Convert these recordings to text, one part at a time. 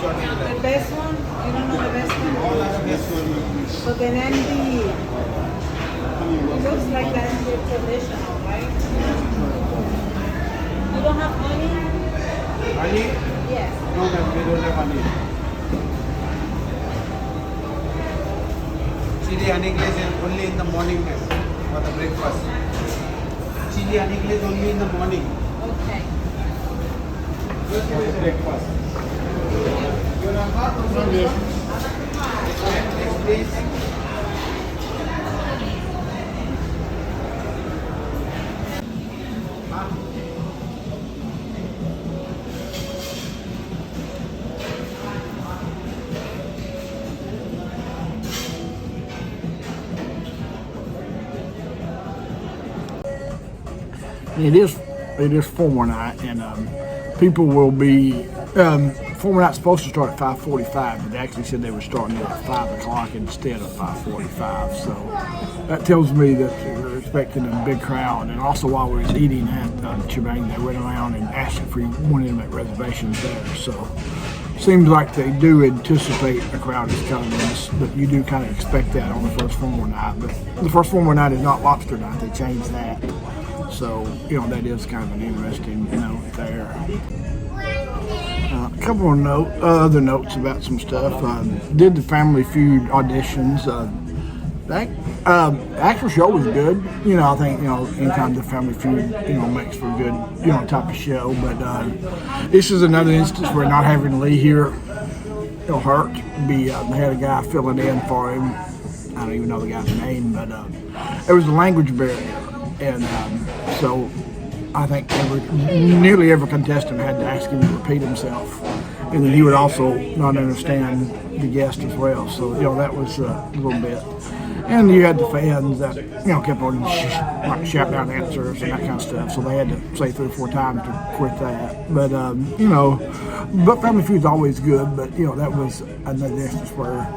one is The best one? You don't know the best one? best one? So the Andy, it looks like the Andy traditional, right? You don't have honey? Honey? Yes. No, ma'am, we don't have honey. Chili honey glaze is only in the morning, ma'am, for the breakfast. Chili honey glaze only in the morning Okay. for the breakfast. Next, please. It is formal night, and people will be. Formal night's supposed to start at 5:45, but they actually said they were starting at 5 o'clock instead of 5:45. So that tells me that they're expecting a big crowd. And also, while we was eating at Chibang, they went around and asked if we wanted to make reservations there. So seems like they do anticipate a crowd is coming, but you do kind of expect that on the first formal night. But the first formal night is not lobster night; they changed that. So, that is kind of an interesting note there. A couple of other notes about some stuff. Did the Family Feud auditions. The actual show was good. I think, anytime the Family Feud, makes for a good, type of show. But this is another instance where not having Lee here, hurt. They had a guy filling in for him. I don't even know the guy's name, but it was a language barrier. And so I think nearly every contestant had to ask him to repeat himself. And then he would also not understand the guest as well. So, that was a little bit. And you had the fans that, kept on shouting out answers and that kind of stuff. So they had to say 3 or 4 times to quit that. But, but Family Feud's always good. But, that was another instance where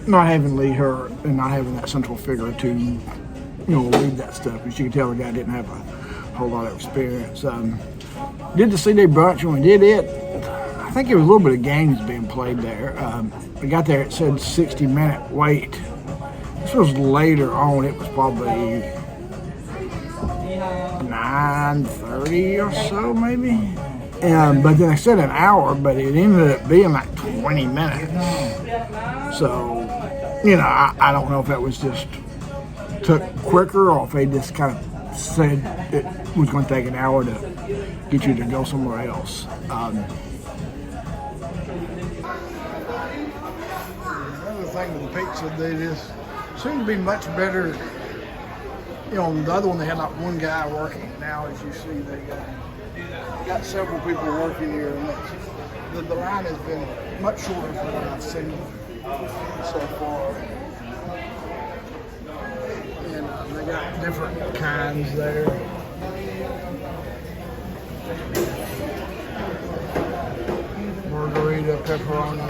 not having Lee Hurt and not having that central figure to read that stuff, because you could tell the guy didn't have a whole lot of experience. Did the seaday brunch when we did it. I think there was a little bit of games being played there. We got there, it said 60-minute wait. This was later on, it was probably 9:30 or so maybe. But then they said an hour, but it ended up being like 20 minutes. So, I don't know if that was just took quicker, or if they just kind of said it was going to take an hour to get you to go somewhere else. Another thing with the pizza, they just seem to be much better. The other one they had like one guy working. Now, as you see, they got several people working here, and the line has been much shorter than what I've seen so far. They got different kinds there. Margarita, pepperoni,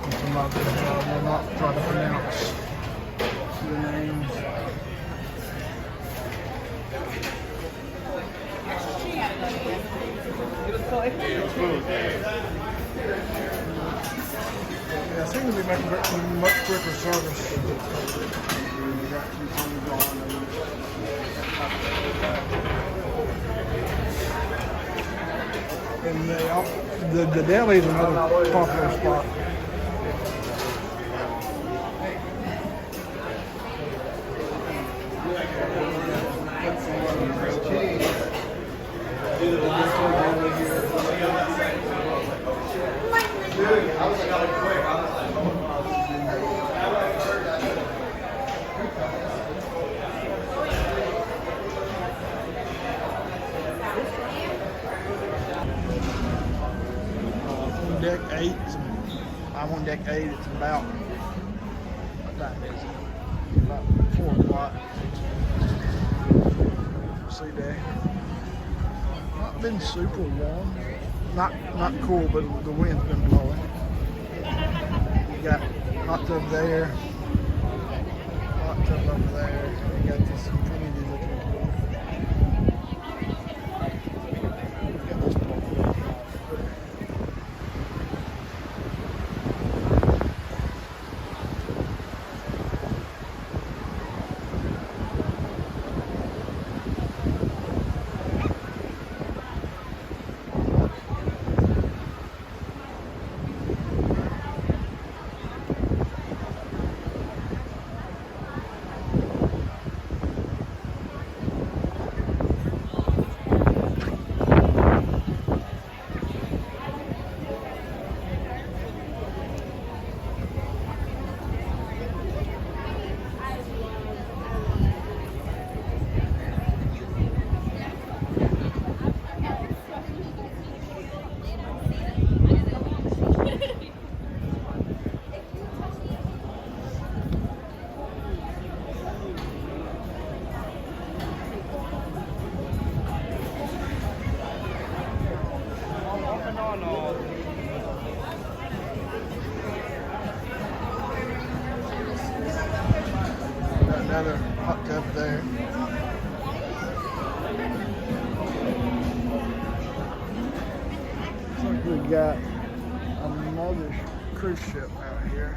and some others. We'll not try to pronounce the names. Yeah, it seems to be making much quicker service. And the deli is another popular spot. Deck 8, I'm on deck 8, it's about, what time is it? About 4 o'clock. See there. Not been super warm, not cool, but the wind's been blowing. You got hot tub there, hot tub over there, you got this infinity looking pool. We got another cruise ship out here.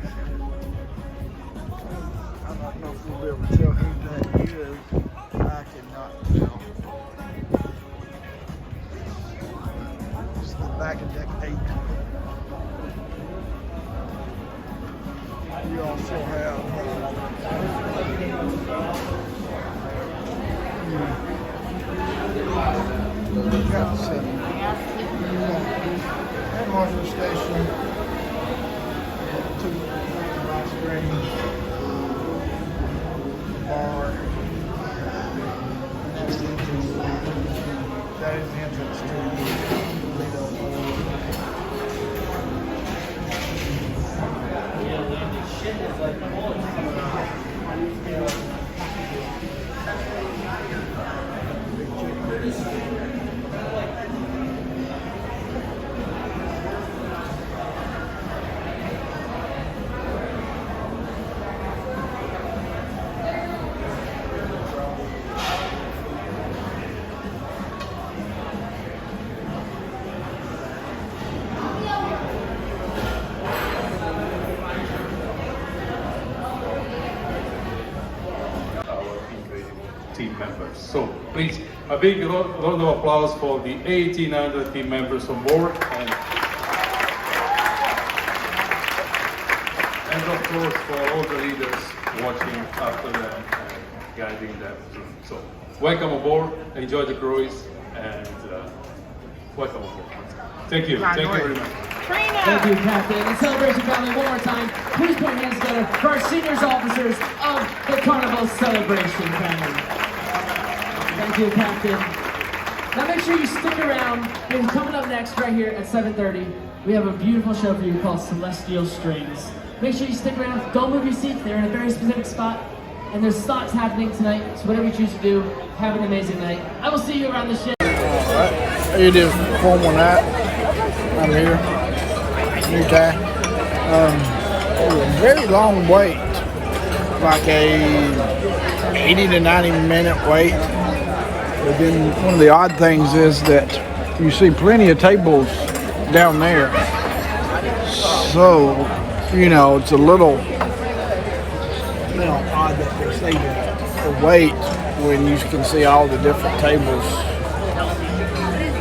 I don't know if we'll be able to tell who that is. I cannot tell. It's the back of deck 8. We also have got some water station, 2 box screens, bar. That is the entrance to the Lido. Team members. So please, a big round of applause for the 1,800 team members on board, and of course for all the leaders watching after them and guiding them through. So welcome aboard, enjoy the cruise, and welcome aboard. Thank you very much. Thank you, Captain. And Celebration family, one more time, please put your hands together for our seniors officers of the Carnival Celebration family. Thank you, Captain. Now make sure you stick around, because coming up next right here at 7:30, we have a beautiful show for you called Celestial Strings. Make sure you stick around, don't move your seats, they're in a very specific spot, and there's slots happening tonight, so whatever you choose to do, have an amazing night. I will see you around the ship. Alright, it is formal night. I'm here, UGA. It was a very long wait, like a 80 to 90 minute wait. But then one of the odd things is that you see plenty of tables down there. So, you know, it's a little, odd that they say to wait when you can see all the different tables,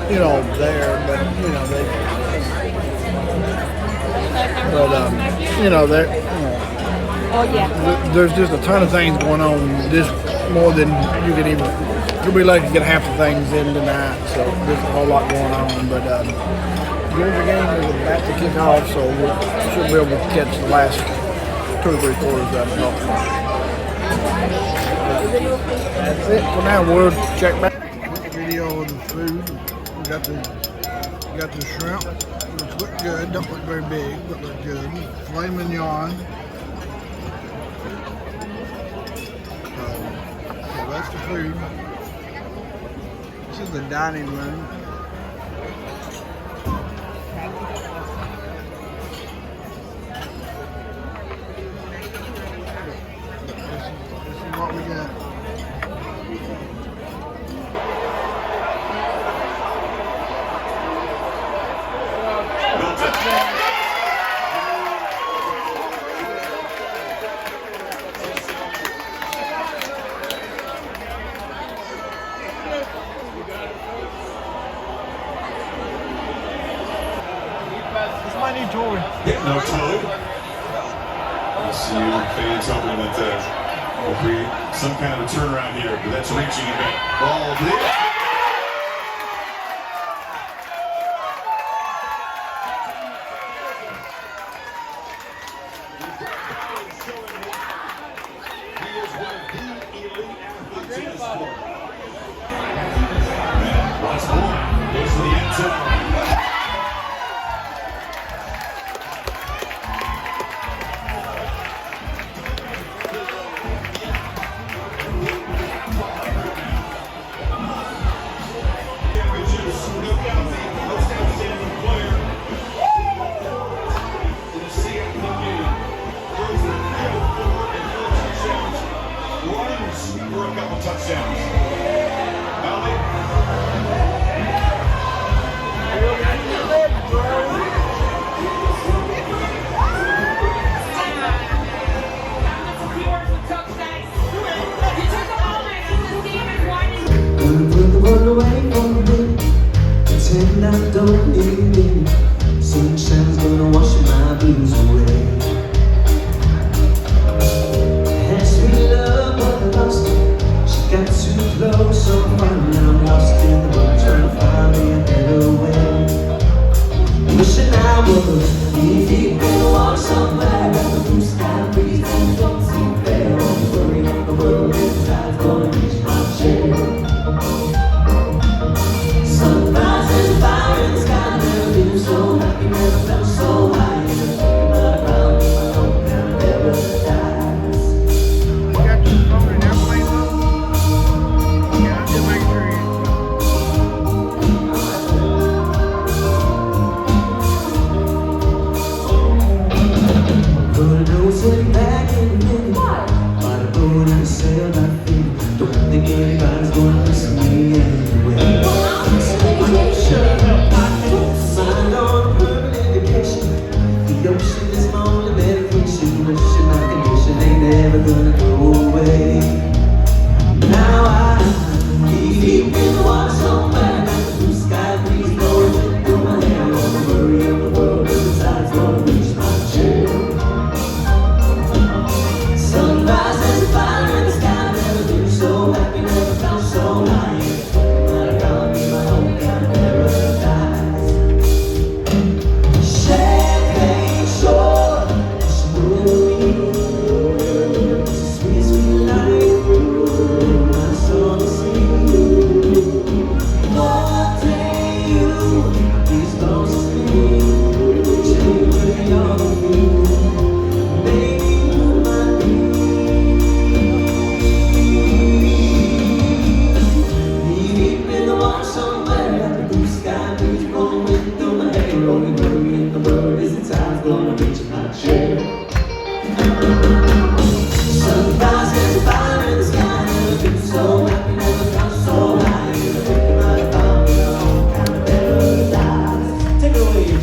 there. There's just a ton of things going on, just more than you can even. You'll be lucky to get half the things in tonight, so there's a whole lot going on. But the game is about to kick off, so we should be able to catch the last 2 or 3 quarters of it. That's it for now. We'll check back. Video of the food. We got the shrimp, which look good. Don't look very big, but look good. Filet mignon. So that's the food. This is the dining room. This is what we got. No toad. I see you fans hoping that there'll be some kind of a turnaround here, but that's reaching it back. Ball there. He is one of the elite athletes in the sport. Once more, goes to the end zone. run away from me, pretend I don't need it. Sunshine's gonna wash my blues away. Had sweet love, but I lost it. She got too close, so finally I'm lost in the world, trying to find me a better way. Wishing I was deep in the water somewhere, where the blue sky breeze and don't seem fair. Don't worry, the world is tide's gonna reach my chair. Sunrises, fire in the sky, never been so happy, never felt so high. Never thinking about around me, my own kind of paradise. You got your phone in airplane mode? Yeah, just make sure you. Gonna know it's heading back in a minute. By the boat and the sail I feel. Don't think anybody's gonna listen to me anyway. Sure, I can't sign on a permanent vacation. The ocean is my only medication. Wishing my condition ain't never gonna go away. Now I'm deep in the water somewhere. Got the blue sky breeze blowing through my hair. All the worry of the world is the tide's gonna reach my chair. Sunrises, fire in the sky, never been so happy, never felt so high. But around me, my own kind of paradise. Champagne shore, she moving me. Sweet, sweet life, my soul to see. One day you, these close to me, change with your view. Maybe you might be deep in the water somewhere. Got the blue sky breeze blowing through my hair. Only worry in the world is the tide's gonna reach my chair. Sunrises, fire in the sky, never been so happy, never felt so high. Never think about it, found me your own kind of paradise. Take it away, you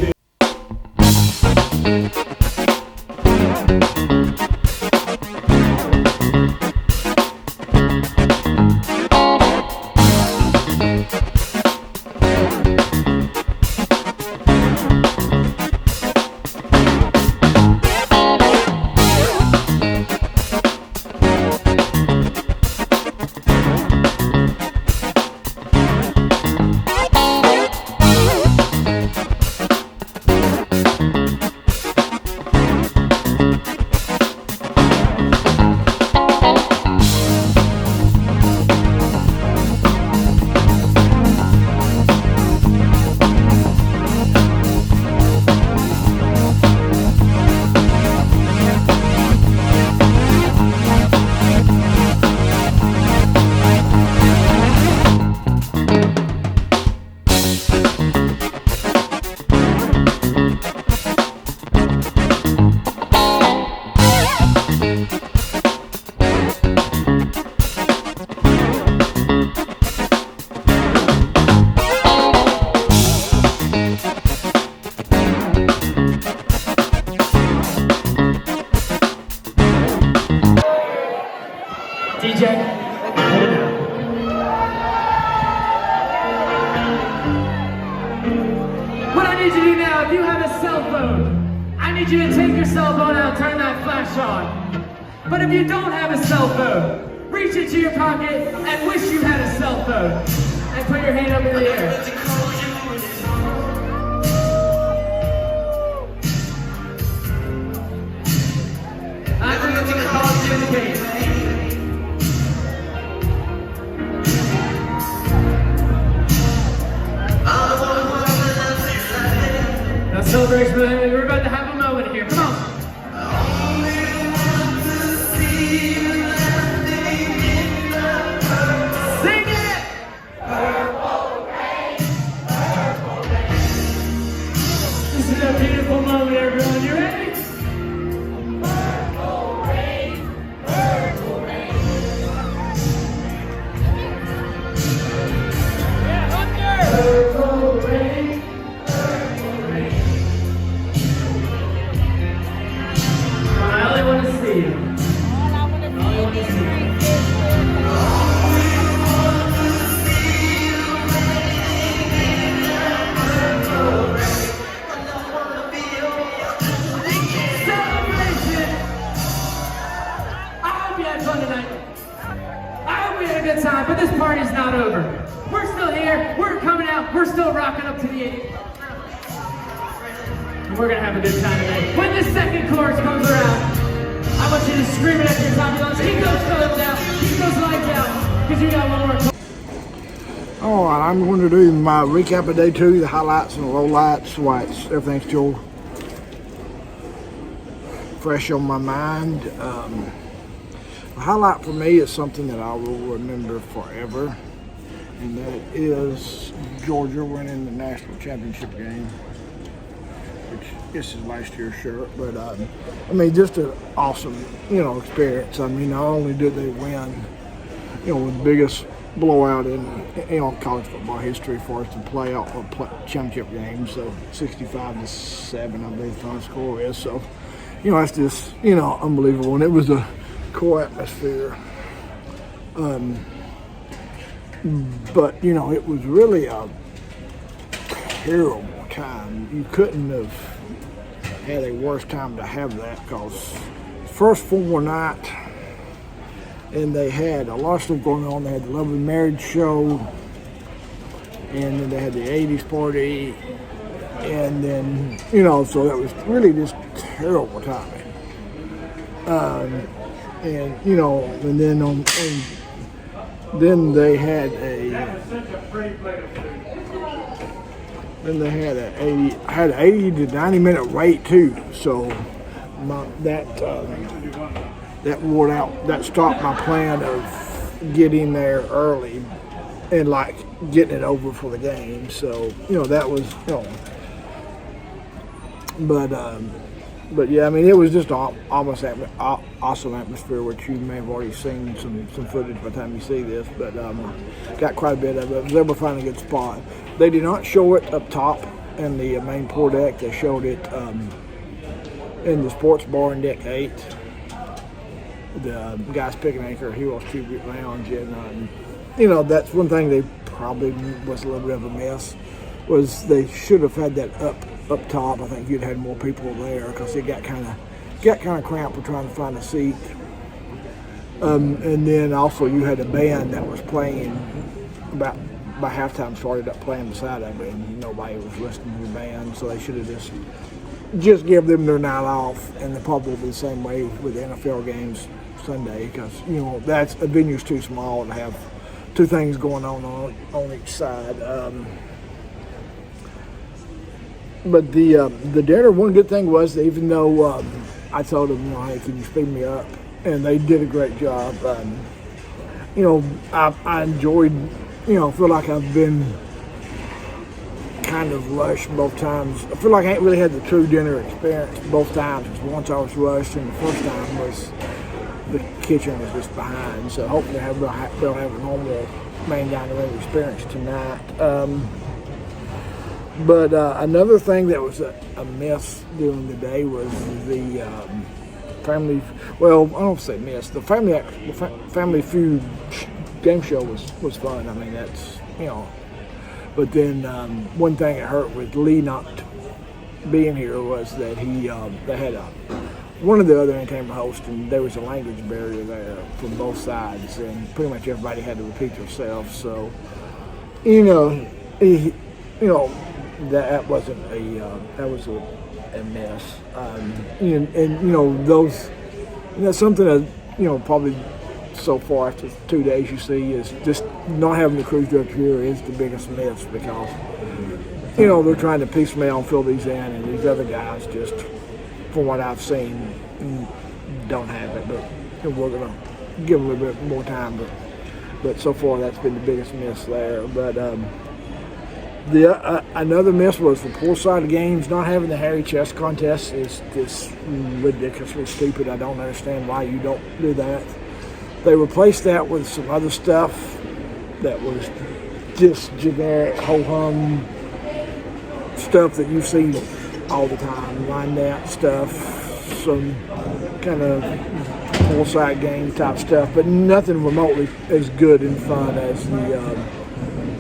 DJ, what I need you to do now, if you have a cell phone, I need you to take your cell phone out and turn that flash on. But if you don't have a cell phone, reach into your pocket and wish you had a cell phone. And put your hand up in the air. I'm going to call you in the case. Now celebration, we're about to have a moment here. Come on. Sing it! Purple rain, purple rain. This is a beautiful moment, everyone. You ready? Purple rain, purple rain. Yeah, up there! Purple rain, purple rain. now, we're still rocking up to the 80s. We're gonna have a good time today. When the second chorus comes around, I want you to scream it at your top of your lungs. Keep those photos down, keep those lights down, because we got one more. All right, I'm going to do my recap of day 2, the highlights and the lowlights, why everything's still fresh on my mind. The highlight for me is something that I will remember forever, and that is Georgia winning the national championship game, which this is last year's shirt, but I mean, just an awesome, experience. I mean, not only did they win, the biggest blowout in college football history for us to play out a championship game, so 65-7, I believe the final score is. So, that's just unbelievable, and it was a cool atmosphere. But it was really a terrible time. You couldn't have had a worse time to have that, because first 4 night, and they had a lot of stuff going on. They had the Lovely Marriage show, and then they had the 80's party, and then so that was really just terrible timing. And then they had an 80 to 90 minute wait too. So that wore out. That stopped my plan of getting there early and getting it over for the game. So that was But yeah, I mean, it was just almost awesome atmosphere, which you may have already seen some footage by the time you see this, but got quite a bit of it. I was able to find a good spot. They did not show it up top in the main pour deck. They showed it in the sports bar in deck 8, the Guys Picking Anchor Heroes Tribute Lounge, and that's one thing they probably was a little bit of a miss, was they should have had that up top. I think you'd had more people there, because it got kind of cramped for trying to find a seat. And then also you had a band that was playing by halftime, started up playing the seaday, and nobody was listening to the band, so they should have just give them their night off. And they'll probably be the same way with the NFL games Sunday, because that's a venue's too small to have 2 things going on each side. But the dinner, one good thing was that even though I told them, hey, can you speed me up? And they did a great job. I enjoyed, feel like I've been kind of rushed both times. I feel like I ain't really had the true dinner experience both times. Once I was rushed, and the first time was the kitchen was just behind. So hopefully they'll have a normal main dining room experience tonight. But another thing that was a miss during the day was the family. Well, I don't say miss. The family feud game show was fun. I mean, that's But then one thing that hurt with Lee not being here was that they had one of the other entertainment hosts, and there was a language barrier there from both sides, and pretty much everybody had to repeat themselves. So that wasn't that was a mess. Those that's something that probably so far after 2 days you see is just not having the crew up here is the biggest miss, because they're trying to piecemeal and fill these in, and these other guys just, from what I've seen, don't have it. But we're gonna give them a little bit more time. But so far that's been the biggest miss there. But another miss was the poolside games not having the hairy chest contest is just ridiculously stupid. I don't understand why you don't do that. They replaced that with some other stuff that was just generic ho-hum stuff that you see all the time, line out stuff, some kind of poolside game type stuff, but nothing remotely as good and fun as the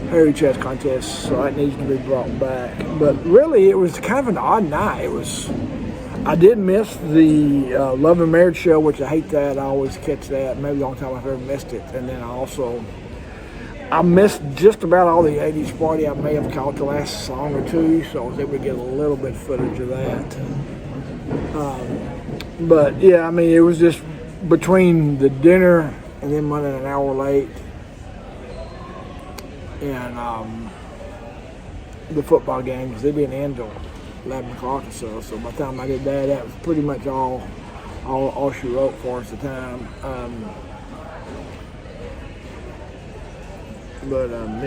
hairy chest contest, so that needs to be brought back. But really, it was kind of an odd night. I did miss the Love and Marriage show, which I hate that. I always catch that. Maybe the only time I've ever missed it. And then I I missed just about all the 80s party. I may have caught the last song or two, so I was able to get a little bit of footage of that. But yeah, I mean, it was just between the dinner and then running an hour late and the football games. They didn't end till 11 o'clock or so. So by the time I did that, that was pretty much all she wrote for us at the time. Yeah.